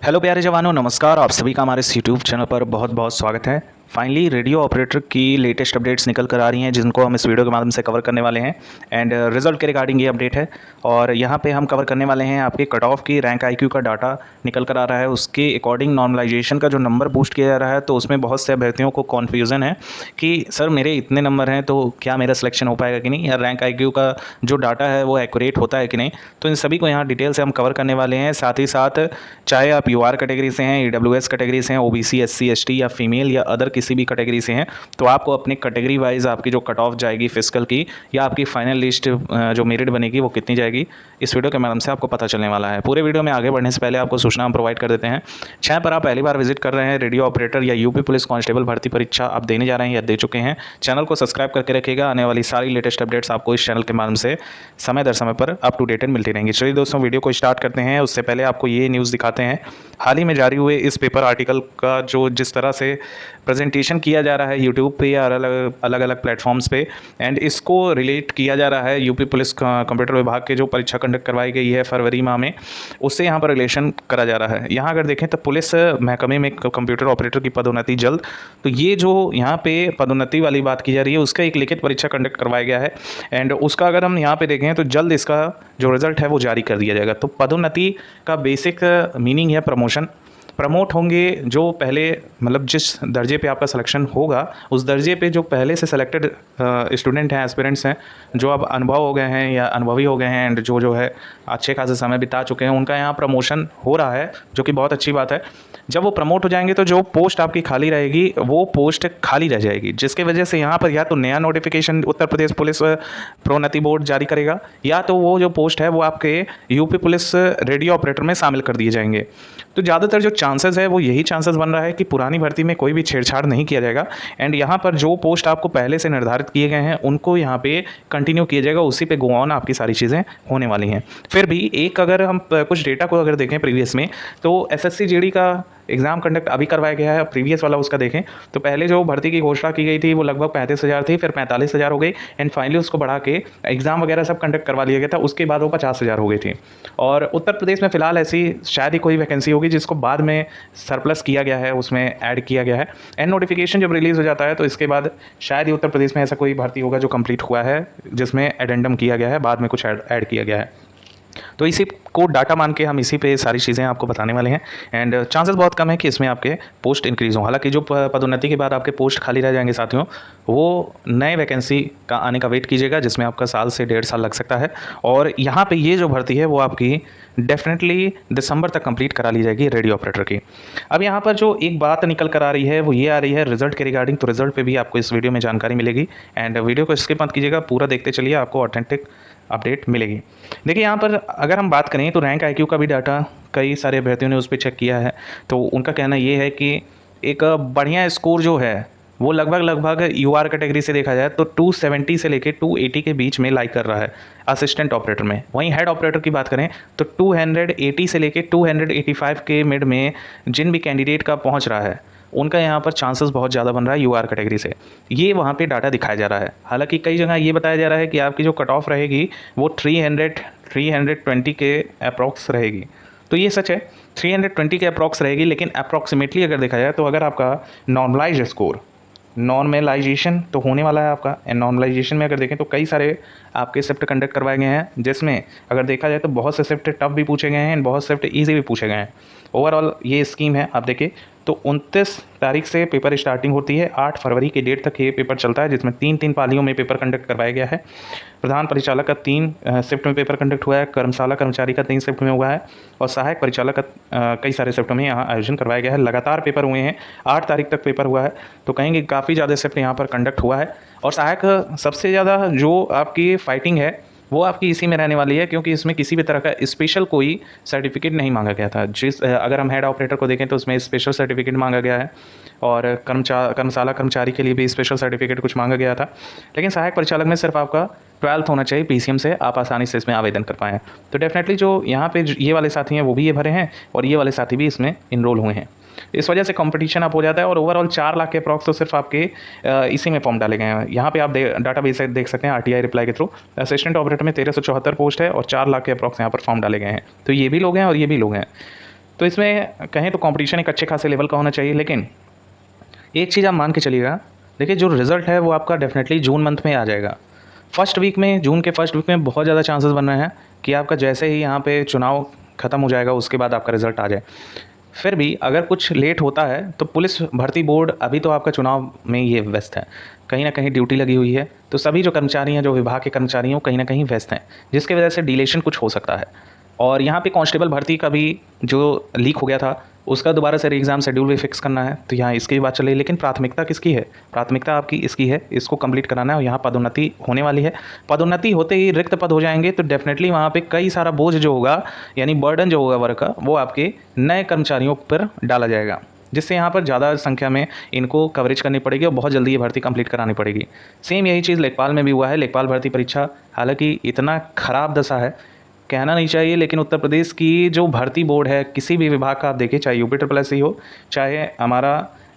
Hello प्यारे जवानों, नमस्कार। आप सभी का हमारे इस यूट्यूब चैनल पर बहुत बहुत स्वागत है। फाइनली रेडियो ऑपरेटर की लेटेस्ट अपडेट्स निकल कर आ रही हैं, जिनको हम इस वीडियो के माध्यम से कवर करने वाले हैं। एंड रिजल्ट के रिगार्डिंग ये अपडेट है। और यहाँ पे हम कवर करने वाले हैं आपके कट ऑफ की रैंक आईक्यू का डाटा निकल कर आ रहा है। उसके अकॉर्डिंग नॉर्मलाइजेशन का जो नंबर बूस्ट किया जा रहा है, तो उसमें बहुत से अभ्यर्थियों को कन्फ्यूज़न है कि सर मेरे इतने नंबर हैं तो क्या मेरा सिलेक्शन हो पाएगा कि नहीं, या रैंक आईक्यू का जो डाटा है वो एक्यूरेट होता है कि नहीं। तो इन सभी को यहाँ डिटेल से हम कवर करने वाले हैं। साथ ही साथ चाहे आप यूआर कैटेगरी से हैं, ईडब्ल्यूएस कैटेगरी से हैं, ओबीसी, एससी, एसटी या फीमेल या अदर किसी भी कैटेगरी से हैं, तो आपको अपने कैटेगरी वाइज आपकी जो कट ऑफ जाएगी फिजिकल की, या आपकी फाइनल लिस्ट जो मेरिट बनेगी वो कितनी जाएगी, इस वीडियो के माध्यम से आपको पता चलने वाला है। पूरे वीडियो में आगे बढ़ने से पहले आपको सूचना हम प्रोवाइड कर देते हैं। चाहे पर आप पहली बार विजिट कर रहे हैं, रेडियो ऑपरेटर या यूपी पुलिस कांस्टेबल भर्ती परीक्षा आप देने जा रहे हैं या दे चुके हैं, चैनल को सब्सक्राइब करके रखिएगा। आने वाली सारी लेटेस्ट अपडेट्स आपको इस चैनल के माध्यम से समय दर समय पर अप टू डेट मिलती रहेंगी। चलिए दोस्तों, वीडियो को स्टार्ट करते हैं। उससे पहले आपको ये न्यूज़ दिखाते हैं। हाल ही में जारी हुए इस पेपर आर्टिकल का जो जिस तरह से प्रेजेंटेशन किया जा रहा है यूट्यूब पे या अलग अलग प्लेटफॉर्म्स पे, एंड इसको रिलेट किया जा रहा है यूपी पुलिस कंप्यूटर विभाग के जो परीक्षा कंडक्ट करवाई गई है फरवरी माह में, उससे यहाँ पर रिलेशन करा जा रहा है। यहाँ अगर देखें तो पुलिस महकमे में कंप्यूटर ऑपरेटर की पदोन्नति जल्द, तो ये जो यहाँ पे पदोन्नति वाली बात की जा रही है, उसका एक लिखित परीक्षा कंडक्ट करवाया गया है। एंड उसका अगर हम यहाँ पे देखें तो जल्द इसका जो रिजल्ट है वो जारी कर दिया जाएगा। तो पदोन्नति का बेसिक मीनिंग है प्रमोशन। प्रमोट होंगे जो पहले, मतलब जिस दर्जे पे आपका सिलेक्शन होगा, उस दर्जे पे जो पहले से सेलेक्टेड स्टूडेंट हैं, एस्पिरेंट्स हैं, जो अब अनुभव हो गए हैं या अनुभवी हो गए हैं, एंड जो है अच्छे खासे समय बिता चुके हैं, उनका यहाँ प्रमोशन हो रहा है, जो कि बहुत अच्छी बात है। जब वो प्रमोट हो जाएंगे तो जो पोस्ट आपकी खाली रहेगी वो पोस्ट खाली रह जाएगी, जिसकी वजह से यहाँ पर या तो नया नोटिफिकेशन उत्तर प्रदेश पुलिस प्रोन्नति बोर्ड जारी करेगा, या तो वो जो पोस्ट है वो आपके यूपी पुलिस रेडियो ऑपरेटर में शामिल कर दिए जाएंगे। तो ज़्यादातर जो चांसेस है वो यही चांसेस बन रहा है कि पुरानी भर्ती में कोई भी छेड़छाड़ नहीं किया जाएगा, एंड यहाँ पर जो पोस्ट आपको पहले से निर्धारित किए गए हैं उनको यहाँ पे कंटिन्यू किया जाएगा, उसी पे गो ऑन आपकी सारी चीज़ें होने वाली हैं। फिर भी एक अगर हम कुछ डेटा को अगर देखें प्रीवियस में, तो एसएससी जीडी का एग्ज़ाम कंडक्ट अभी करवाया गया है। प्रीवियस वाला उसका देखें तो पहले जो भर्ती की घोषणा की गई थी वो लगभग 35,000 थी, फिर 45,000 हो गई, एंड फाइनली उसको बढ़ा के एग्ज़ाम वगैरह सब कंडक्ट करवा लिया गया था। उसके बाद वो 50,000 हो गई थी। और उत्तर प्रदेश में फ़िलहाल ऐसी शायद ही कोई वैकेंसी होगी जिसको बाद में सरप्लस किया गया है, उसमें ऐड किया गया है। एंड नोटिफिकेशन जब रिलीज़ हो जाता है तो इसके बाद शायद ही उत्तर प्रदेश में ऐसा कोई भर्ती होगा जो कंप्लीट हुआ है जिसमें एडेंडम किया गया है, बाद में कुछ ऐड किया गया है। तो इसी को डाटा मान के हम इसी पे सारी चीज़ें आपको बताने वाले हैं। एंड चांसेस बहुत कम है कि इसमें आपके पोस्ट इंक्रीज़ हों। हालांकि जो पदोन्नति के बाद आपके पोस्ट खाली रह जाएंगे साथियों, वो नए वैकेंसी का आने का वेट कीजिएगा, जिसमें आपका साल से 1.5 साल लग सकता है। और यहाँ पे ये जो भर्ती है वो आपकी डेफिनेटली दिसंबर तक कंप्लीट करा ली जाएगी रेडियो ऑपरेटर की। अब यहाँ पर जो एक बात निकल कर आ रही है वो ये आ रही है रिजल्ट के रिगार्डिंग। तो रिजल्ट पे भी आपको इस वीडियो में जानकारी मिलेगी, एंड वीडियो को स्किप मत कीजिएगा, पूरा देखते चलिए, आपको ऑथेंटिक अपडेट मिलेगी। देखिए यहाँ पर अगर हम बात करें तो रैंक आईक्यू का भी डाटा कई सारे अभ्यर्थियों ने उस पर चेक किया है। तो उनका कहना ये है कि एक बढ़िया स्कोर जो है वो लगभग यूआर कैटेगरी से देखा जाए तो 270 से लेके 280 के बीच में लाइक कर रहा है असिस्टेंट ऑपरेटर में। वहीं हेड ऑपरेटर की बात करें तो 280 से लेके 285 के मिड में जिन भी कैंडिडेट का पहुंच रहा है, उनका यहाँ पर चांसेस बहुत ज़्यादा बन रहा है यूआर कैटेगरी से। ये वहाँ पे डाटा दिखाया जा रहा है। हालांकि कई जगह ये बताया जा रहा है कि आपकी जो कट ऑफ रहेगी वो 320 के अप्रॉक्स रहेगी। तो ये सच है, 320 के अप्रॉक्स रहेगी, लेकिन अप्रॉक्सीमेटली अगर देखा जाए तो अगर आपका नॉर्मलाइज स्कोर, नॉर्मलाइजेशन तो होने वाला है आपका, एंड नॉर्मलाइजेशन में अगर देखें तो कई सारे आपके शिफ्ट कंडक्ट करवाए गए हैं, जिसमें अगर देखा जाए तो बहुत से शिफ्ट टफ भी पूछे गए हैं एंड बहुत शिफ्ट ईजी भी पूछे गए हैं। ओवरऑल ये स्कीम है, आप देखिए तो 29 तारीख से पेपर स्टार्टिंग होती है, 8 फरवरी की डेट तक ये पेपर चलता है, जिसमें 3 पालियों में पेपर कंडक्ट करवाया गया है। प्रधान परिचालक का 3 शिफ्ट में पेपर कंडक्ट हुआ है, कर्मशाला कर्मचारी का 3 शिफ्ट में हुआ है, और सहायक परिचालक का कई सारे शिफ्ट में यहाँ आयोजन करवाया गया है। लगातार पेपर हुए हैं, 8 तारीख तक पेपर हुआ है, तो कहेंगे काफ़ी ज़्यादा शिफ्ट यहाँ पर कंडक्ट हुआ है। और सहायक सबसे ज़्यादा जो आपकी फाइटिंग है वो आपकी इसी में रहने वाली है, क्योंकि इसमें किसी भी तरह का स्पेशल कोई सर्टिफिकेट नहीं मांगा गया था। अगर हम हेड ऑपरेटर को देखें तो उसमें स्पेशल सर्टिफिकेट मांगा गया है, और कर्मशाला कर्मचारी के लिए भी स्पेशल सर्टिफिकेट कुछ मांगा गया था। लेकिन सहायक परिचालक में सिर्फ आपका 12th होना चाहिए पीसीएम से, आप आसानी से इसमें आवेदन कर पाएँ। तो डेफिनेटली जो यहाँ पे ये वाले साथी हैं वो भी ये भरे हैं, और ये वाले साथी भी इसमें इनरोल हुए हैं। इस वजह से कंपटीशन आप हो जाता है, और ओवरऑल 4 लाख के अप्रॉक्स तो सिर्फ आपके इसी में फॉर्म डाले गए हैं। यहाँ पे आप डाटा बेस देख सकते हैं आरटीआई रिप्लाई के थ्रू। असिस्टेंट ऑपरेटर में 1374 पोस्ट है, और 4 लाख के अप्रॉक्स यहाँ पर फॉर्म डाले गए हैं। तो ये भी लोग हैं और ये भी लोग हैं। तो इसमें कहें तो कंपटीशन एक अच्छे खासे लेवल का होना चाहिए। लेकिन एक चीज़ आप मान के चलिएगा, देखिए जो रिज़ल्ट है वो आपका डेफिनेटली जून मंथ में आ जाएगा। फर्स्ट वीक में, जून के फर्स्ट वीक में बहुत ज़्यादा चांसेस बन रहे हैं कि आपका जैसे ही यहाँ पे चुनाव ख़त्म हो जाएगा उसके बाद आपका रिज़ल्ट आ जाए। फिर भी अगर कुछ लेट होता है तो पुलिस भर्ती बोर्ड अभी तो आपका चुनाव में ये व्यस्त है, कहीं ना कहीं ड्यूटी लगी हुई है, तो सभी जो कर्मचारी हैं, जो विभाग के कर्मचारी हैं, वो कहीं ना कहीं व्यस्त हैं, जिसकी वजह से डिलेशन कुछ हो सकता है। और यहाँ पे कांस्टेबल भर्ती का भी जो लीक हो गया था उसका दोबारा से एग्ज़ाम शेड्यूल भी फिक्स करना है, तो यहाँ इसकी भी बात चल रही है। लेकिन प्राथमिकता किसकी है? प्राथमिकता आपकी इसकी है, इसको कंप्लीट कराना है और यहाँ पदोन्नति होने वाली है। पदोन्नति होते ही रिक्त पद हो जाएंगे तो डेफिनेटली वहाँ पे कई सारा बोझ जो होगा, यानी बर्डन जो होगा वर्क का, वो आपके नए कर्मचारियों पर डाला जाएगा, जिससे यहाँ पर ज़्यादा संख्या में इनको कवरेज करनी पड़ेगी और बहुत जल्दी ये भर्ती कंप्लीट करानी पड़ेगी। सेम यही चीज़ लेखपाल में भी हुआ है। लेखपाल भर्ती परीक्षा हालांकि इतना ख़राब दशा है, कहना नहीं चाहिए, लेकिन उत्तर प्रदेश की जो भर्ती बोर्ड है, किसी भी विभाग का आप देखिए, चाहे यूपी ट्रिपल हो, चाहे हमारा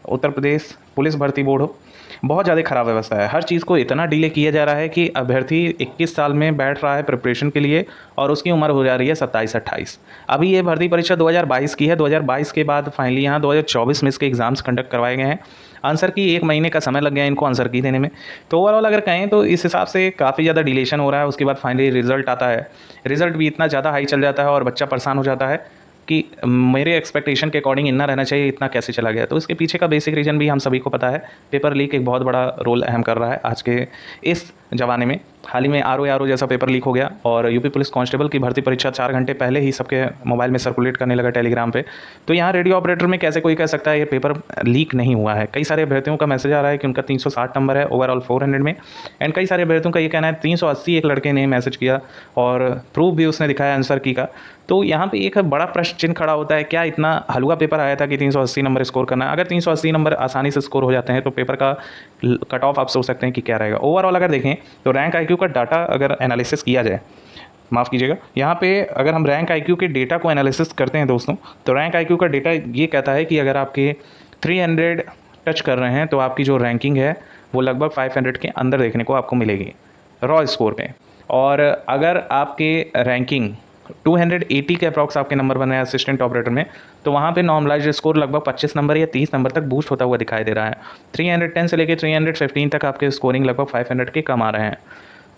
उत्तर प्रदेश पुलिस भर्ती बोर्ड हो, बहुत ज़्यादा ख़राब व्यवस्था है। हर चीज़ को इतना डिले किया जा रहा है कि अभ्यर्थी 21 साल में बैठ रहा है प्रिपरेशन के लिए और उसकी उम्र हो जा रही है 27-28। अभी ये भर्ती परीक्षा 2022 की है, 2022 के बाद फाइनली यहाँ 2024 में इसके एग्ज़ाम्स कंडक्ट करवाए गए हैं। आंसर की 1 महीने का समय लग गया इनको आंसर की देने में। तो ओवरऑल अगर कहें तो इस हिसाब से काफ़ी ज़्यादा डिलेशन हो रहा है। उसके बाद फाइनली रिज़ल्ट आता है, रिज़ल्ट भी इतना ज़्यादा हाई चल जाता है और बच्चा परेशान हो जाता है कि मेरे एक्सपेक्टेशन के अकॉर्डिंग इतना रहना चाहिए, इतना कैसे चला गया। तो इसके पीछे का बेसिक रीज़न भी हम सभी को पता है। पेपर लीक एक बहुत बड़ा रोल अहम कर रहा है आज के इस ज़माने में। हाल ही में आरओ जैसा पेपर लीक हो गया और यूपी पुलिस कांस्टेबल की भर्ती परीक्षा 4 घंटे पहले ही सबके मोबाइल में सर्कुलेट करने लगा टेलीग्राम पे। तो यहाँ रेडियो ऑपरेटर में कैसे कोई कह सकता है ये पेपर लीक नहीं हुआ है? कई सारे अभ्यर्थियों का मैसेज आ रहा है कि उनका 360 नंबर है ओवरऑल 400 में, एंड कई सारे अभ्यर्थियों का ये कहना है 380 एक लड़के ने मैसेज किया और प्रूफ भी उसने दिखाया आंसर की का। तो यहाँ पे एक बड़ा प्रश्न चिन्ह खड़ा होता है, क्या इतना हलवा पेपर आया था कि 380 नंबर स्कोर करना है? अगर 380 नंबर आसानी से स्कोर हो जाते हैं तो पेपर का कट ऑफ आप सोच सकते हैं कि क्या रहेगा। ओवरऑल अगर देखें तो रैंक आईक्यू का डाटा अगर एनालिसिस किया जाए, माफ़ कीजिएगा, यहाँ पे अगर हम रैंक आईक्यू के डेटा को एनालिसिस करते हैं दोस्तों, तो रैंक आईक्यू का डेटा ये कहता है कि अगर आपके 300 टच कर रहे हैं तो आपकी जो रैंकिंग है वो लगभग 500 के अंदर देखने को आपको मिलेगी रॉ स्कोर पे। और अगर आपके रैंकिंग 280 के अप्रॉक्स आपके नंबर बने हैं असिस्टेंट ऑपरेटर में, तो वहाँ पे नॉर्मलाइज्ड स्कोर लगभग 25 नंबर या 30 नंबर तक बूस्ट होता हुआ दिखाई दे रहा है। 310 से लेकर 315 तक आपके स्कोरिंग लगभग 500 के कम आ रहे हैं।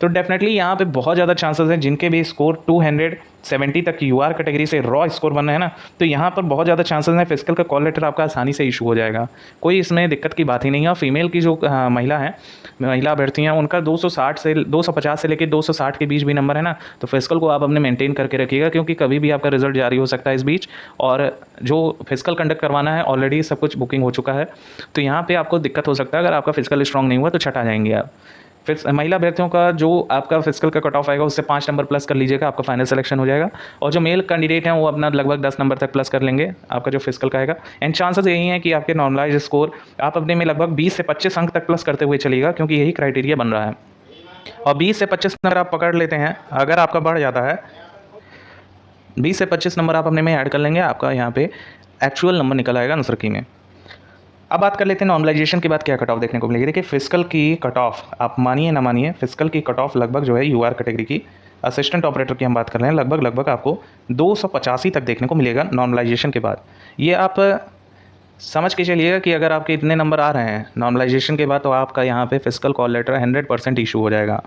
तो डेफिनेटली यहाँ पे बहुत ज़्यादा चांसेस हैं जिनके भी स्कोर 270 तक यूआर कैटेगरी से रॉ स्कोर बन रहे हैं ना, तो यहाँ पर बहुत ज़्यादा चांसेस हैं फिजिकल का कॉल लेटर आपका आसानी से इशू हो जाएगा। कोई इसमें दिक्कत की बात ही नहीं है। और फीमेल की जो महिला अभ्यर्थी हैं उनका 250 से लेकर 260 के बीच भी नंबर है ना, तो फिजिकल को आप अपने मेंटेन करके रखिएगा, क्योंकि कभी भी आपका रिजल्ट जारी हो सकता है इस बीच। और जो फिजिकल कंडक्ट करवाना है ऑलरेडी सब कुछ बुकिंग हो चुका है, तो यहाँ पे आपको दिक्कत हो सकता है। अगर आपका फिजिकल स्ट्रॉन्ग नहीं हुआ तो छटा जाएंगे आप। फिर महिला अभ्यर्थियों का जो आपका फिजिकल का कट ऑफ आएगा उससे 5 नंबर प्लस कर लीजिएगा, आपका फाइनल सिलेक्शन हो जाएगा। और जो मेल कैंडिडेट हैं वो अपना लगभग 10 नंबर तक प्लस कर लेंगे आपका जो फिजिकल का आएगा। एंड चांसेस यही हैं कि आपके नॉर्मलाइज स्कोर आप अपने में लगभग 20 से 25 अंक तक प्लस करते हुए चलिएगा, क्योंकि यही क्राइटेरिया बन रहा है। और 20 से 25 नंबर आप पकड़ लेते हैं, अगर आपका बढ़ जाता है 20 से 25 नंबर आप अपने में ऐड कर लेंगे, आपका यहाँ पे एक्चुअल नंबर निकल आएगा आंसर की में। अब बात कर लेते हैं नॉर्मलाइजेशन के बाद क्या कट ऑफ देखने को मिलेगी। देखिए फिजिकल की कट ऑफ, आप मानिए ना मानिए, फिजिकल की कट ऑफ लगभग जो है यूआर कैटेगरी की असिस्टेंट ऑपरेटर की हम बात कर रहे हैं, लगभग आपको 285 तक देखने को मिलेगा नॉर्मलाइजेशन के बाद। ये आप समझ के चलिएगा कि अगर आपके इतने नंबर आ रहे हैं नॉर्मलाइजेशन के बाद, तो आपका यहाँ पे फिजिकल कॉल लेटर 100% इशू हो जाएगा।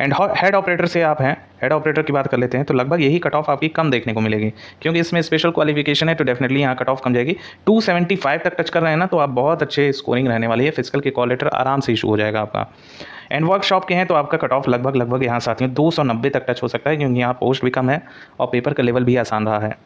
एंड हेड ऑपरेटर से आप हैं, हेड ऑपरेटर की बात कर लेते हैं, तो लगभग यही कट ऑफ आपकी कम देखने को मिलेगी, क्योंकि इसमें स्पेशल क्वालिफिकेशन है, तो डेफिनेटली यहाँ कट ऑफ कम जाएगी। 275 तक टच कर रहे हैं ना, तो आप बहुत अच्छे स्कोरिंग रहने वाली है, फिजिकल के कॉल लेटर आराम से इशू हो जाएगा आपका। एंड वर्कशॉप के हैं तो आपका कट ऑफ लगभग यहाँ साथियों 290 तक टच हो सकता है, क्योंकि यहाँ पोस्ट भी कम है और पेपर का लेवल भी आसान रहा है।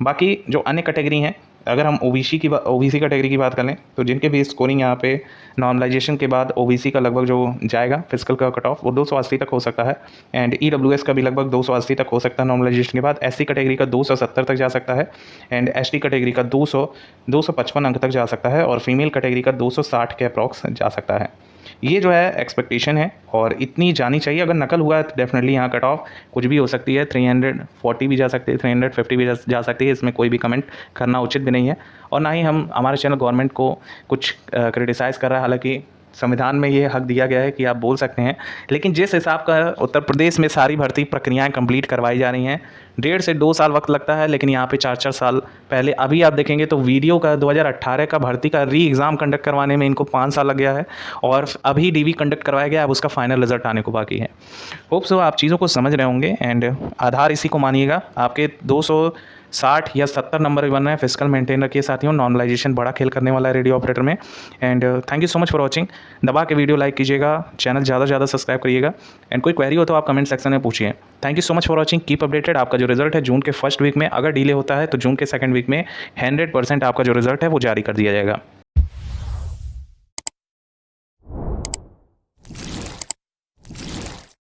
बाकी जो अन्य कैटेगरी हैं, अगर हम ओबीसी कैटेगरी की बात कर लें, तो जिनके भी स्कोरिंग यहाँ पे नॉर्मलाइजेशन के बाद ओबीसी का लगभग जो जाएगा फिजिकल का कट ऑफ वो 280 तक हो सकता है। एंड ईडब्ल्यूएस का भी लगभग 280 तक हो सकता है नॉर्मलाइजेशन के बाद। एससी कैटेगरी का 270 तक जा सकता है। एंड एसटी कैटेगरी का 255 अंक तक जा सकता है। और फीमेल कैटेगरी का 260 के अप्रॉक्स जा सकता है। ये जो है एक्सपेक्टेशन है और इतनी जानी चाहिए। अगर नकल हुआ है तो डेफिनेटली यहाँ कट ऑफ कुछ भी हो सकती है, 340 भी जा सकती है, 350 भी जा सकती है। इसमें कोई भी कमेंट करना उचित भी नहीं है और ना ही हमारे चैनल गवर्नमेंट को कुछ क्रिटिसाइज़ कर रहा है। हालांकि संविधान में ये हक दिया गया है कि आप बोल सकते हैं। लेकिन जिस हिसाब का उत्तर प्रदेश में सारी भर्ती प्रक्रियाएं कंप्लीट करवाई जा रही हैं, 1.5 से 2 साल वक्त लगता है, लेकिन यहाँ पे 4-4 साल पहले अभी आप देखेंगे तो वीडियो का 2018 का भर्ती का री एग्ज़ाम कंडक्ट करवाने में इनको 5 साल लग गया है और अभी डीवी कंडक्ट करवाया गया, अब उसका फाइनल रिजल्ट आने को बाकी है। होप सो आप चीज़ों को समझ रहे होंगे। एंड आधार इसी को मानिएगा, आपके 260 या 70 नंबर भी बन रहे हैं। फिजिकल मेंटेन रखिए साथियों, नॉर्मलाइजेशन बड़ा खेल करने वाला है रेडियो ऑपरेटर में। And thank you so much for watching. दबा के वीडियो लाइक कीजिएगा, चैनल ज़्यादा से ज़्यादा सब्सक्राइब करिएगा। एंड कोई क्वेरी हो तो आप कमेंट सेक्शन में पूछिए। Thank you so much for watching, keep updated. आपका जो रिजल्ट है जून के फर्स्ट वीक में, अगर डिले होता है तो जून के सेकंड वीक में 100% आपका जो रिजल्ट है वो जारी कर दिया जाएगा।